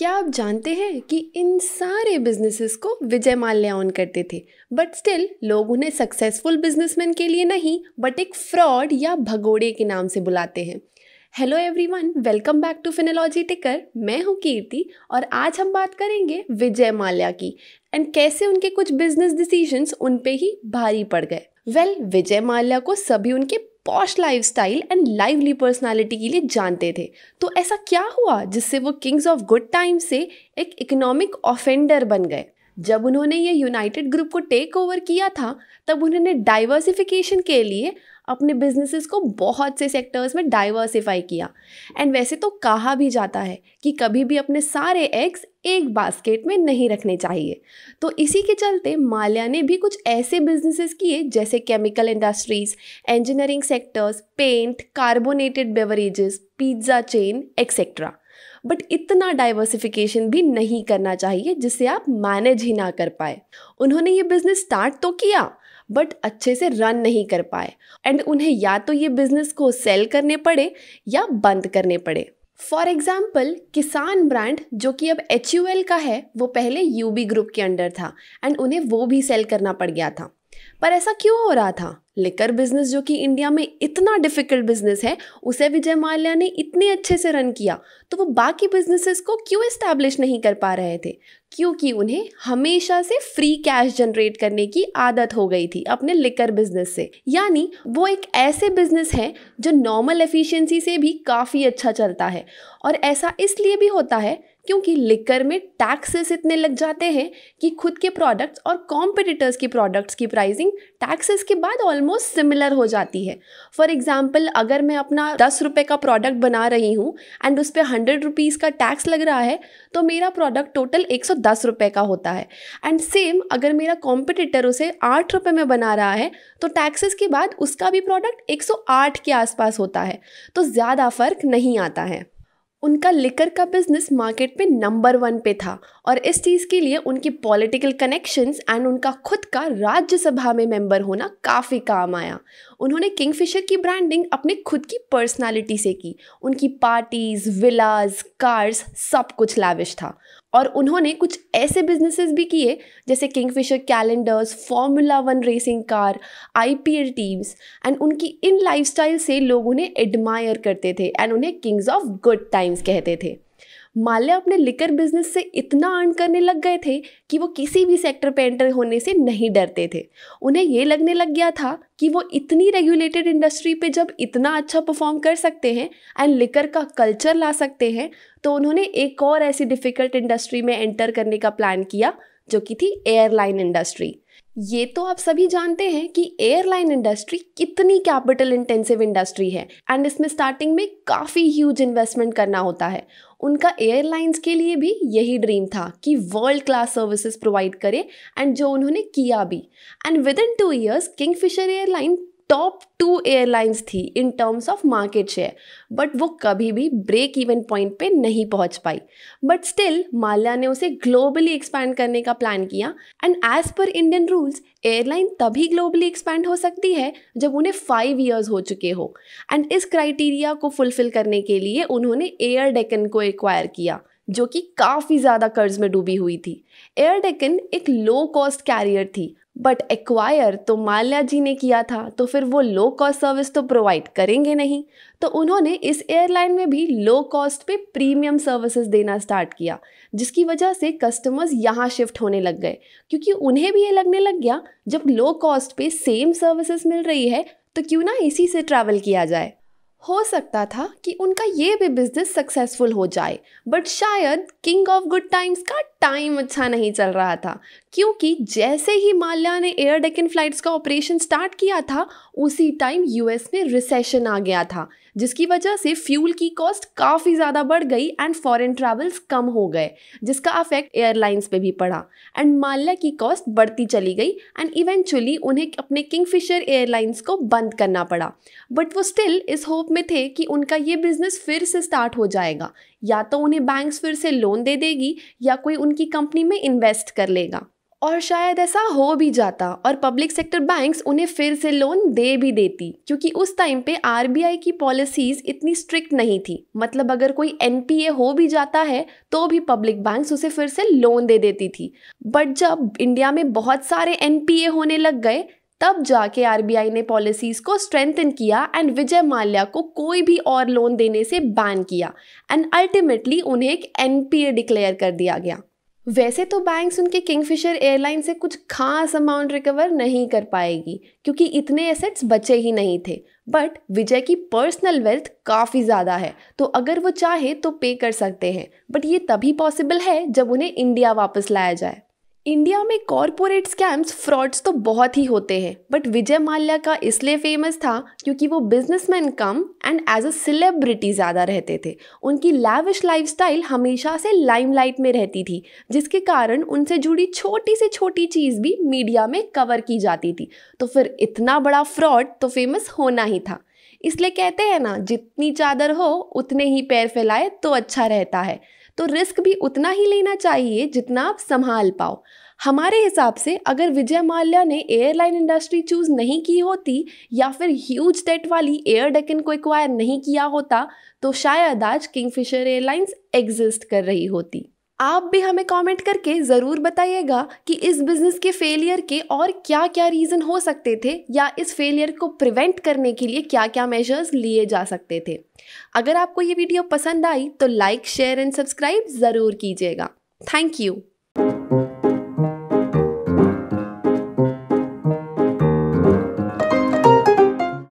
क्या आप जानते हैं कि इन सारे बिजनेसेस को विजय माल्या ओन करते थे, बट स्टिल लोग उन्हें सक्सेसफुल बिजनेसमैन के लिए नहीं बट एक फ्रॉड या भगोड़े के नाम से बुलाते हैं। Hello everyone, welcome back to Finology ticker. मैं हूं कीर्ति और आज हम बात करेंगे विजय माल्या की एंड कैसे उनके कुछ बिजनेस डिसीजंस उन पे ही भारी पड़ गए। विजय माल्या को सभी उनके posh lifestyle and lively personality के लिए जानते थे। तो ऐसा क्या हुआ जिससे वो किंग्स ऑफ गुड टाइम से एक इकोनॉमिक ऑफेंडर बन गए? जब उन्होंने ये यूनाइटेड ग्रुप को टेक ओवर किया था तब उन्होंने डाइवर्सिफिकेशन के लिए अपने बिजनेसेस को बहुत से सेक्टर्स में डाइवर्सिफाई किया। एंड वैसे तो कहा भी जाता है कि कभी भी अपने सारे एग्स एक बास्केट में नहीं रखने चाहिए। तो इसी के चलते माल्या ने भी कुछ ऐसे बिजनेसेस किए जैसे chemical industries, engineering sectors, paint, carbonated beverages, pizza chain etcetera. But इतना डाइवर्सिफिकेशन भी नहीं करना चाहिए जिससे आप मैनेज ही ना कर पाए। उन्होंने ये बिजनेस स्टार्ट तो किया बट अच्छे से रन नहीं कर पाए एंड उन्हें या तो ये बिजनेस को सेल करने पड़े या बंद करने पड़े। फॉर एग्जाम्पल, किसान ब्रांड जो कि अब HUL का है, वो पहले UB ग्रुप के अंडर था एंड उन्हें वो भी सेल करना पड़ गया था। पर ऐसा क्यों हो रहा था? लिकर बिजनेस जो कि इंडिया में इतना डिफिकल्ट बिजनेस है, उसे विजय माल्या ने इतने अच्छे से रन किया, तो वो बाकी बिजनेसेस को क्यों एस्टैब्लिश नहीं कर पा रहे थे? क्योंकि उन्हें हमेशा से फ्री कैश जनरेट करने की आदत हो गई थी अपने लिकर बिजनेस से। यानी वो एक ऐसे बिजनेस है जो नॉर्मल एफिशिएंसी से भी काफ़ी अच्छा चलता है। और ऐसा इसलिए भी होता है क्योंकि लिकर में टैक्सेस इतने लग जाते हैं कि खुद के प्रोडक्ट्स और कॉम्पिटिटर्स की प्रोडक्ट्स की प्राइसिंग टैक्सेस के बाद ऑलमोस्ट सिमिलर हो जाती है। फॉर एग्जाम्पल, अगर मैं अपना 10 रुपये का प्रोडक्ट बना रही हूँ एंड उस पर 100 रुपीज़ का टैक्स लग रहा है, तो मेरा प्रोडक्ट टोटल 110 रुपये का होता है। एंड सेम अगर मेरा कॉम्पिटिटर उसे 8 रुपये में बना रहा है तो टैक्सेस के बाद उसका भी प्रोडक्ट 108 के आसपास होता है। तो ज़्यादा फर्क नहीं आता है। उनका लिकर का बिजनेस मार्केट पे नंबर 1 पे था और इस चीज़ के लिए उनकी पॉलिटिकल कनेक्शंस एंड उनका खुद का राज्यसभा में मेंबर होना काफ़ी काम आया। उन्होंने किंगफिशर की ब्रांडिंग अपने खुद की पर्सनालिटी से की। उनकी पार्टीज, विलाज, कार्स, सब कुछ लैविश था। और उन्होंने कुछ ऐसे बिजनेसेस भी किए जैसे Kingfisher calendars, formula 1 racing car, IPL teams. And उनकी इन लाइफस्टाइल से लोग उन्हें एडमायर करते थे एंड उन्हें किंग्स ऑफ गुड टाइम्स कहते थे। माल्या अपने लिकर बिजनेस से इतना अर्न करने लग गए थे कि वो किसी भी सेक्टर पे एंटर होने से नहीं डरते थे। उन्हें ये लगने लग गया था कि वो इतनी रेगुलेटेड इंडस्ट्री पे जब इतना अच्छा परफॉर्म कर सकते हैं एंड लिकर का कल्चर ला सकते हैं, तो उन्होंने एक और ऐसी डिफ़िकल्ट इंडस्ट्री में एंटर करने का प्लान किया जो कि थी एयरलाइन इंडस्ट्री। ये तो आप सभी जानते हैं कि एयरलाइन इंडस्ट्री कितनी कैपिटल इंटेंसिव इंडस्ट्री है एंड इसमें स्टार्टिंग में काफ़ी ह्यूज इन्वेस्टमेंट करना होता है। उनका एयरलाइंस के लिए भी यही ड्रीम था कि वर्ल्ड क्लास सर्विसेज प्रोवाइड करे एंड जो उन्होंने किया भी। And with in 2 years Kingfisher airline top 2 airlines थी in terms of market share, but वो कभी भी ब्रेक इवन पॉइंट पे नहीं पहुंच पाई। बट स्टिल माल्या ने उसे ग्लोबली एक्सपैंड करने का प्लान किया and as per Indian rules airline तभी ग्लोबली एक्सपैंड हो सकती है जब उन्हें 5 years हो चुके हो। एंड इस क्राइटेरिया को फुलफिल करने के लिए उन्होंने एयर डेक्कन को एक्वायर किया जो कि काफ़ी ज़्यादा कर्ज में डूबी हुई थी। एयर डेक्कन एक लो कॉस्ट कैरियर थी, बट एक्वायर तो माल्या जी ने किया था, तो फिर वो लो कॉस्ट सर्विस तो प्रोवाइड करेंगे नहीं। तो उन्होंने इस एयरलाइन में भी लो कॉस्ट पे प्रीमियम सर्विसेज देना स्टार्ट किया, जिसकी वजह से कस्टमर्स यहाँ शिफ्ट होने लग गए क्योंकि उन्हें भी ये लगने लग गया जब लो कॉस्ट पे सेम सर्विसेज मिल रही है तो क्यों ना इसी से ट्रैवल किया जाए। हो सकता था कि उनका ये भी बिजनेस सक्सेसफुल हो जाए, बट शायद किंग ऑफ गुड टाइम्स का टाइम अच्छा नहीं चल रहा था क्योंकि जैसे ही माल्या ने एयर डेक्कन फ्लाइट्स का ऑपरेशन स्टार्ट किया था उसी टाइम US में रिसेशन आ गया था, जिसकी वजह से फ्यूल की कॉस्ट काफ़ी ज़्यादा बढ़ गई एंड फॉरेन ट्रैवल्स कम हो गए, जिसका अफेक्ट एयरलाइंस पे भी पड़ा एंड माल्या की कॉस्ट बढ़ती चली गई एंड इवेंचुअली उन्हें अपने किंगफिशर एयरलाइंस को बंद करना पड़ा। बट वो स्टिल इस होप में थे कि उनका ये बिजनेस फिर से स्टार्ट हो जाएगा, या तो उन्हें बैंक्स फिर से लोन दे देगी या कोई उनकी कंपनी में इन्वेस्ट कर लेगा। और शायद ऐसा हो भी जाता और पब्लिक सेक्टर बैंक्स उन्हें फिर से लोन दे भी देती, क्योंकि उस टाइम पे आरबीआई की पॉलिसीज इतनी स्ट्रिक्ट नहीं थी। मतलब अगर कोई एनपीए हो भी जाता है तो भी पब्लिक बैंक्स उसे फिर से लोन दे देती थी। बट जब इंडिया में बहुत सारे एनपीए होने लग गए तब जाके आरबीआई ने पॉलिसीज को स्ट्रेंथन किया एंड विजय माल्या को कोई भी और लोन देने से बैन किया एंड अल्टीमेटली उन्हें एक एनपीए डिक्लेयर कर दिया गया। वैसे तो बैंक्स उनके किंगफिशर एयरलाइन से कुछ खास अमाउंट रिकवर नहीं कर पाएगी क्योंकि इतने एसेट्स बचे ही नहीं थे, बट विजय की पर्सनल वेल्थ काफ़ी ज़्यादा है, तो अगर वो चाहे तो पे कर सकते हैं। बट ये तभी पॉसिबल है जब उन्हें इंडिया वापस लाया जाए। इंडिया में कॉरपोरेट स्कैम्स, फ्रॉड्स तो बहुत ही होते हैं, बट विजय माल्या का इसलिए फेमस था क्योंकि वो बिजनेसमैन कम एंड एज अ सेलिब्रिटी ज़्यादा रहते थे। उनकी लैविश लाइफस्टाइल हमेशा से लाइमलाइट में रहती थी, जिसके कारण उनसे जुड़ी छोटी से छोटी चीज़ भी मीडिया में कवर की जाती थी। तो फिर इतना बड़ा फ्रॉड तो फेमस होना ही था। इसलिए कहते हैं ना, जितनी चादर हो उतने ही पैर फैलाए तो अच्छा रहता है। तो रिस्क भी उतना ही लेना चाहिए जितना आप संभाल पाओ। हमारे हिसाब से अगर विजय माल्या ने एयरलाइन इंडस्ट्री चूज नहीं की होती या फिर ह्यूज डेट वाली एयर डेक्कन को एक्वायर नहीं किया होता तो शायद आज किंगफिशर एयरलाइंस एग्जिस्ट कर रही होती। आप भी हमें कमेंट करके ज़रूर बताइएगा कि इस बिज़नेस के फेलियर के और क्या क्या रीज़न हो सकते थे या इस फेलियर को प्रिवेंट करने के लिए क्या क्या मेजर्स लिए जा सकते थे। अगर आपको ये वीडियो पसंद आई तो लाइक, शेयर एंड सब्सक्राइब ज़रूर कीजिएगा। Thank you.